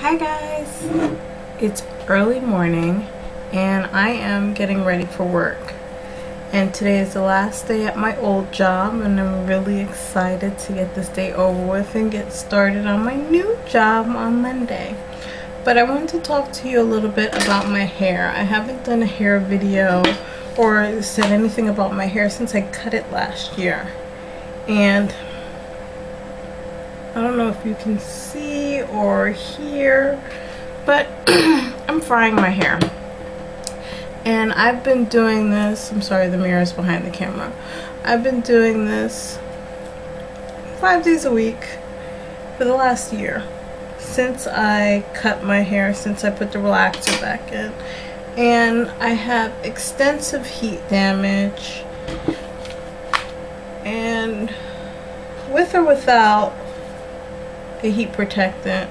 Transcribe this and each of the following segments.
Hi guys, it's early morning and I am getting ready for work, and today is the last day at my old job and I'm really excited to get this day over with and get started on my new job on Monday. But I wanted to talk to you a little bit about my hair. I haven't done a hair video or said anything about my hair since I cut it last year, and I don't know if you can see or hear, but I'm frying my hair. And I've been doing this, I'm sorry, the mirror is behind the camera. I've been doing this 5 days a week for the last year. Since I cut my hair, since I put the relaxer back in. And I have extensive heat damage. And with or without a heat protectant,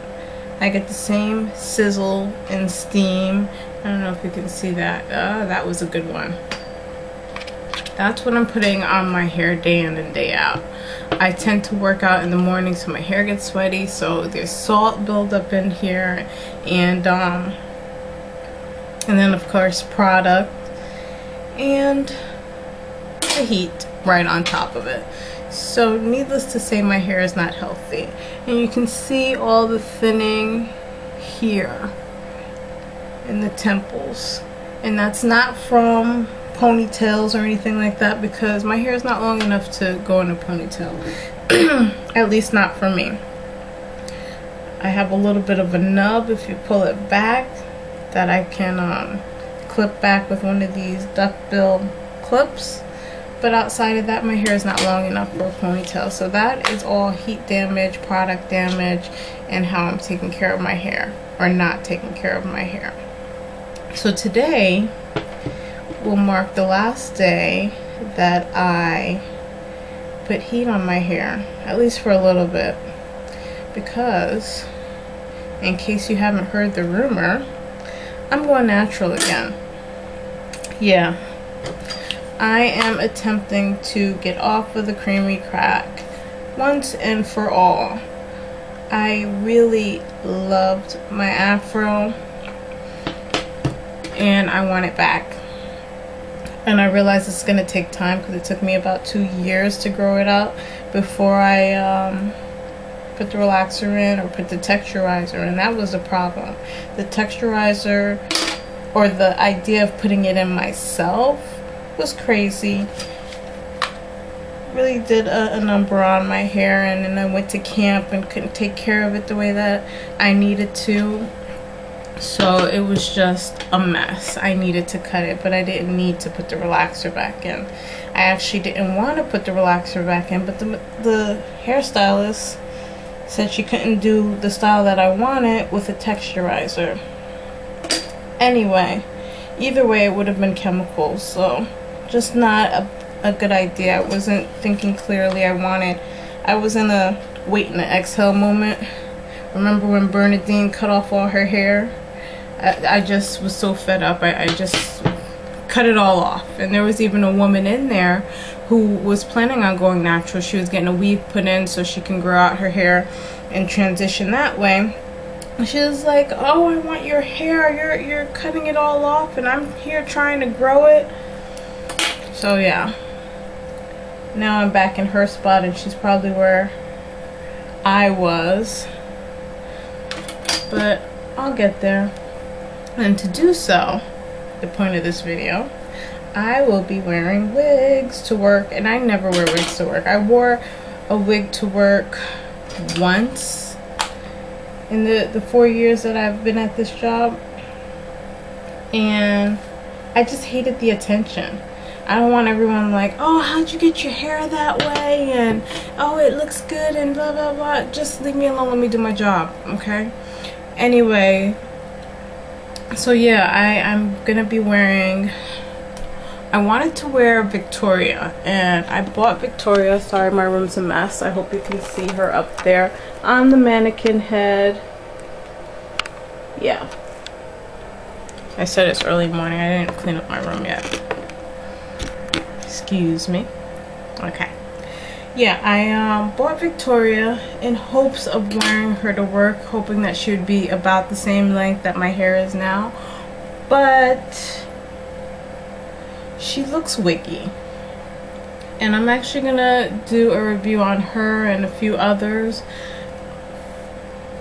I get the same sizzle and steam. I don't know if you can see that. That was a good one. That's what I'm putting on my hair day in and day out. I tend to work out in the morning so my hair gets sweaty, so there's salt buildup in here, and then of course product and the heat right on top of it. So needless to say, my hair is not healthy, and you can see all the thinning here in the temples, and that's not from ponytails or anything like that, because my hair is not long enough to go in a ponytail. At least not for me. I have a little bit of a nub if you pull it back that I can clip back with one of these duckbill clips. But outside of that, my hair is not long enough for a ponytail. So that is all heat damage, product damage, and how I'm taking care of my hair, or not taking care of my hair. So today will mark the last day that I put heat on my hair, at least for a little bit. Because, in case you haven't heard the rumor, I'm going natural again. Yeah. I am attempting to get off of the creamy crack once and for all. I really loved my afro and I want it back. And I realize it's going to take time because it took me about 2 years to grow it out before I put the relaxer in or put the texturizer in. That was the problem. The texturizer, or the idea of putting it in myself, was crazy. Really did a number on my hair, and then I went to camp and couldn't take care of it the way that I needed to, so it was just a mess. I needed to cut it, but I didn't need to put the relaxer back in. I actually didn't want to put the relaxer back in, but the hairstylist said she couldn't do the style that I wanted with a texturizer. Anyway, either way it would have been chemicals, so just not a good idea. I wasn't thinking clearly. I was in a wait and exhale moment. Remember when Bernadine cut off all her hair? I just was so fed up. I just cut it all off. And there was even a woman in there who was planning on going natural. She was getting a weave put in so she can grow out her hair and transition that way. She was like, "Oh, I want your hair. You're cutting it all off, and I'm here trying to grow it." So yeah, now I'm back in her spot, and she's probably where I was, but I'll get there. And to do so, the point of this video, I will be wearing wigs to work, and I never wear wigs to work. I wore a wig to work once in the 4 years that I've been at this job, and I just hated the attention. I don't want everyone like, "Oh, how'd you get your hair that way?" and "Oh, it looks good," and blah blah blah. Just leave me alone, let me do my job, okay? Anyway, so yeah, I'm gonna be wearing, I wanted to wear Victoria, and I bought Victoria. Sorry, my room's a mess. I hope you can see her up there on the mannequin head. Yeah. I said it's early morning. I didn't clean up my room yet. Excuse me. Okay. Yeah, I bought Victoria in hopes of wearing her to work, hoping that she would be about the same length that my hair is now. But she looks wiggy. And I'm actually gonna do a review on her and a few others.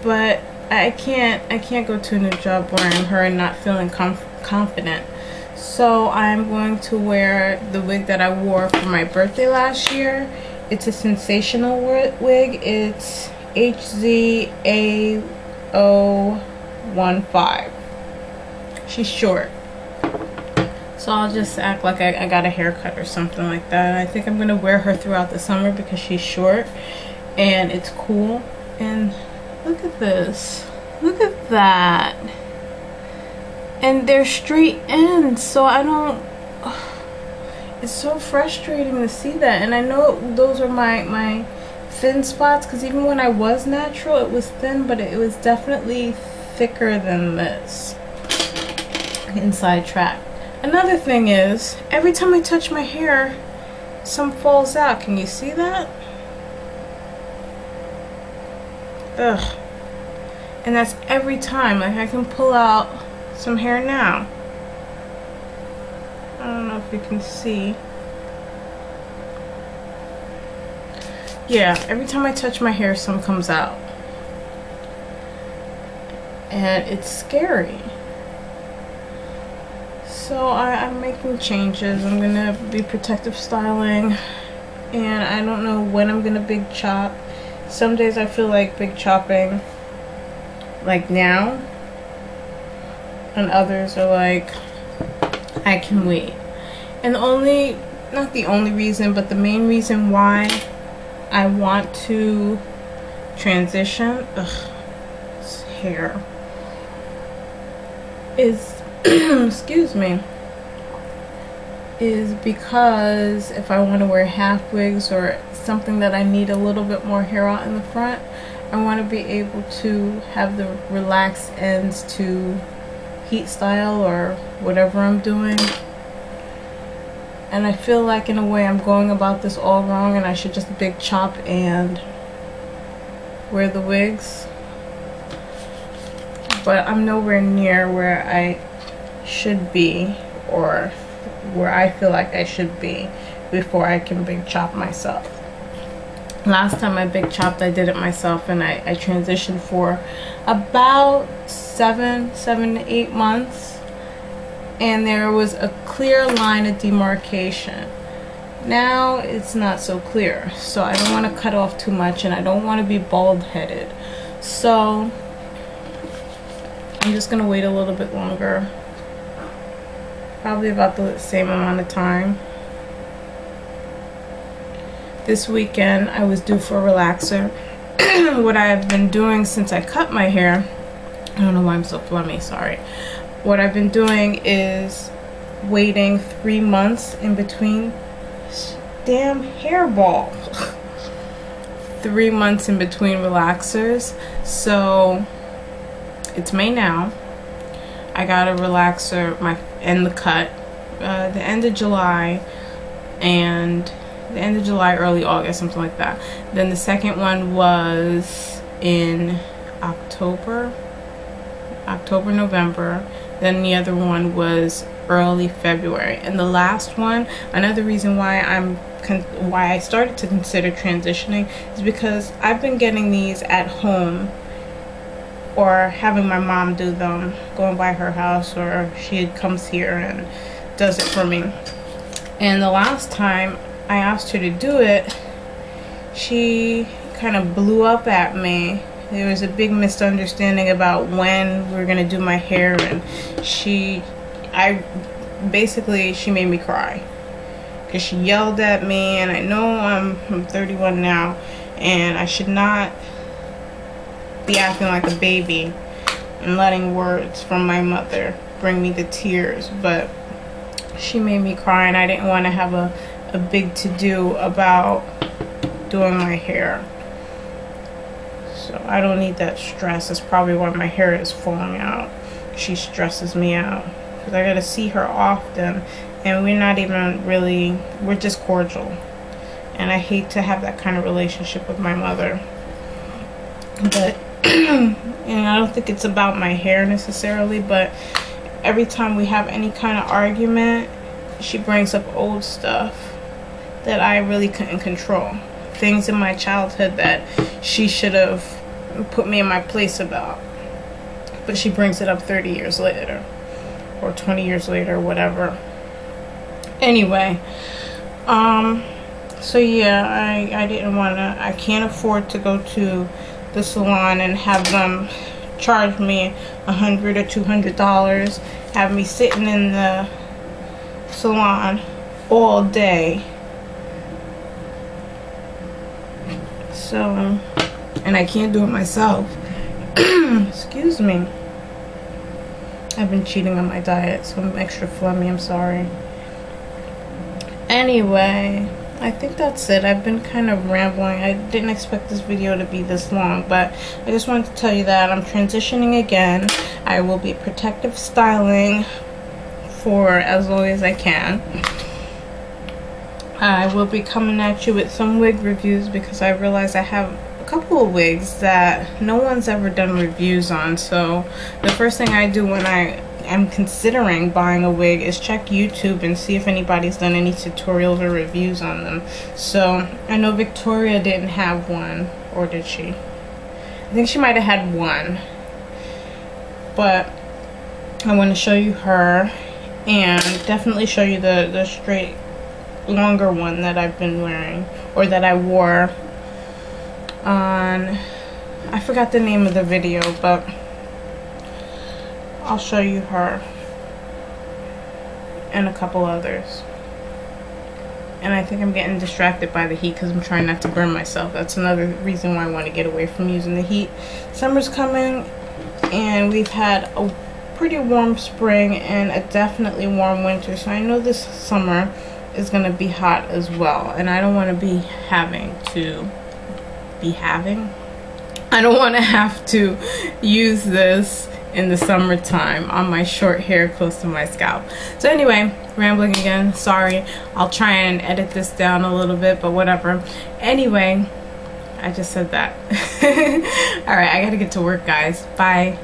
But I can't go to a new job wearing her and not feeling confident. So I'm going to wear the wig that I wore for my birthday last year. It's a sensational wig. It's HZA015. She's short. So I'll just act like I got a haircut or something like that. I think I'm going to wear her throughout the summer because she's short and it's cool. And look at this. Look at that. And they're straight ends, so I don't... It's so frustrating to see that. And I know those are my thin spots, because even when I was natural, it was thin, but it was definitely thicker than this. Inside track. Another thing is, every time I touch my hair, some falls out. Can you see that? Ugh. And that's every time. Like, I can pull out some hair now. I don't know if you can see. Yeah, every time I touch my hair, some comes out. And it's scary. So I'm making changes. I'm gonna be protective styling. And I don't know when I'm gonna big chop. Some days I feel like big chopping, like now. And others are like, I can wait. And the only, not the only reason, but the main reason why I want to transition, this hair, is, excuse me, is because if I want to wear half wigs or something that I need a little bit more hair out in the front, I want to be able to have the relaxed ends to heat style or whatever I'm doing. And I feel like in a way I'm going about this all wrong, and I should just big chop and wear the wigs. But I'm nowhere near where I should be, or where I feel like I should be before I can big chop myself. Last time I big chopped, I did it myself, and I transitioned for about 7 to 8 months, and there was a clear line of demarcation. Now it's not so clear, so I don't want to cut off too much, and I don't want to be bald headed, so I'm just gonna wait a little bit longer, probably about the same amount of time. This weekend I was due for a relaxer. What I have been doing since I cut my hair, I don't know why I'm so flummy, sorry. What I've been doing is waiting 3 months in between, damn hairball. 3 months in between relaxers. So it's May now. I got a relaxer in the cut the end of July, and the end of July, early August, something like that. Then the second one was in October, November. Then the other one was early February. And the last one, another reason why I started to consider transitioning is because I've been getting these at home, or having my mom do them, going by her house, or she comes here and does it for me. And the last time I asked her to do it, she kind of blew up at me. There was a big misunderstanding about when we were gonna do my hair, and she made me cry because she yelled at me. And I know I'm 31 now, and I should not be acting like a baby and letting words from my mother bring me to tears, but she made me cry, and I didn't want to have a big to-do about doing my hair. So I don't need that stress. That's probably why my hair is falling out. She stresses me out because I gotta see her often, and we're not even really, we're just cordial. and I hate to have that kind of relationship with my mother. But and I don't think it's about my hair necessarily, but every time we have any kind of argument, she brings up old stuff that I really couldn't control. Things in my childhood that she should have put me in my place about. But she brings it up 30 years later. Or 20 years later, whatever. Anyway. So yeah, I didn't want to. I can't afford to go to the salon and have them charge me $100 or $200. Have me sitting in the salon all day. So, and I can't do it myself. Excuse me. I've been cheating on my diet, so I'm extra phlegmy. I'm sorry. Anyway, I think that's it. I've been kind of rambling. I didn't expect this video to be this long, but I just wanted to tell you that I'm transitioning again. I will be protective styling for as long as I can. I will be coming at you with some wig reviews because I realize I have a couple of wigs that no one's ever done reviews on. So the first thing I do when I am considering buying a wig is check YouTube and see if anybody's done any tutorials or reviews on them. So I know Victoria didn't have one, or did she? I think she might have had one, but I want to show you her and definitely show you the straight longer one that I've been wearing, or that I wore on, I forgot the name of the video, but I'll show you her and a couple others. And I think I'm getting distracted by the heat because I'm trying not to burn myself. That's another reason why I want to get away from using the heat. Summer's coming and we've had a pretty warm spring and a definitely warm winter, so I know this summer is going to be hot as well, and I don't want to be I don't want to have to use this in the summertime on my short hair close to my scalp. So anyway, rambling again, sorry. I'll try and edit this down a little bit, but whatever. Anyway, I just said that. Alright, I gotta get to work, guys. Bye.